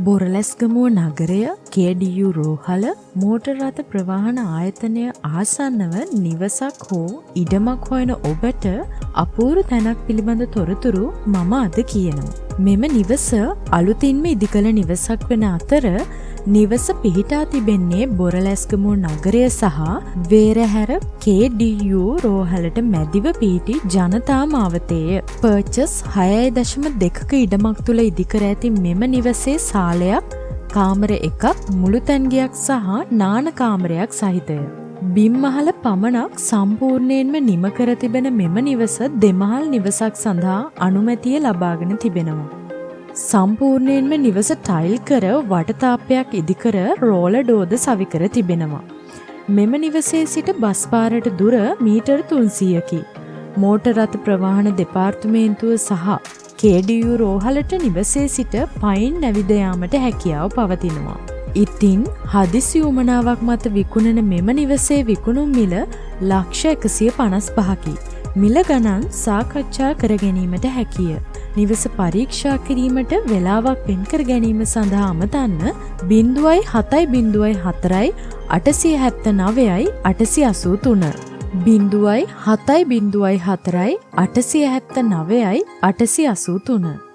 බොරලැස්ගමුව නගරය KDU රෝහල motor රථ ප්‍රවාහන ආයතනය ආසන්නව නිවසක් හෝ ඉඩමක් හොයන ඔබට අපූරු තැනක් පිළිබඳ තොරතුරු මම අද කියනවා. මෙම නිවස අලුතින්ම ඉදිකළ නිවසක් වෙන අතර නිවස පිහිටා තිබෙන්නේ බොරලැස්ගමුව නගරය සහ වේරහැර KDU රෝහලට මැදිව පිහිටි ජනතා මාවතේය. පර්චස් 6.2ක ඉඩමක් තුළ ඉදිකර ඇති මෙම නිවසේ සාලයක්, කාමර එකක්, මුළුතැන්ගයක් සහ නාන කාමරයක් සහිතය. බිම්මහල පමණක් සම්පූර්ණයෙන්ම නිම කර තිබෙන මෙම නිවස දෙමහල් නිවසක් සඳහා අනුමැතිය ලබාගෙන තිබෙනවා. සම්පූර්ණයෙන්ම නිවස ටයිල් කර වටතාපයක් ඉදිකර රෝල ඩෝද සවිකර තිබෙනවා. මෙම නිවසේ සිට බස් පාරට දුර මීටර් 300කි. මෝටර් රථ ප්‍රවාහන දෙපාර්තමේන්තුව සහ KDU රෝහලට නිවසේ සිට පයින් නැවිද යාමට හැකියාව පවතිනවා. ඉතින් හදිසි උමනාවක් මත විකුණන මෙම නිවසේ විකුණුම් මිල ලක්ෂ 155කි. මිල ගණන් සාකච්ඡා කර ගැනීමට හැකිය. නිවස පරීක්ෂා කිරීමට වෙලාවක් වෙන් කර ගැනීම සඳහා අමතන්න 0.704 879 883 0.704 879 883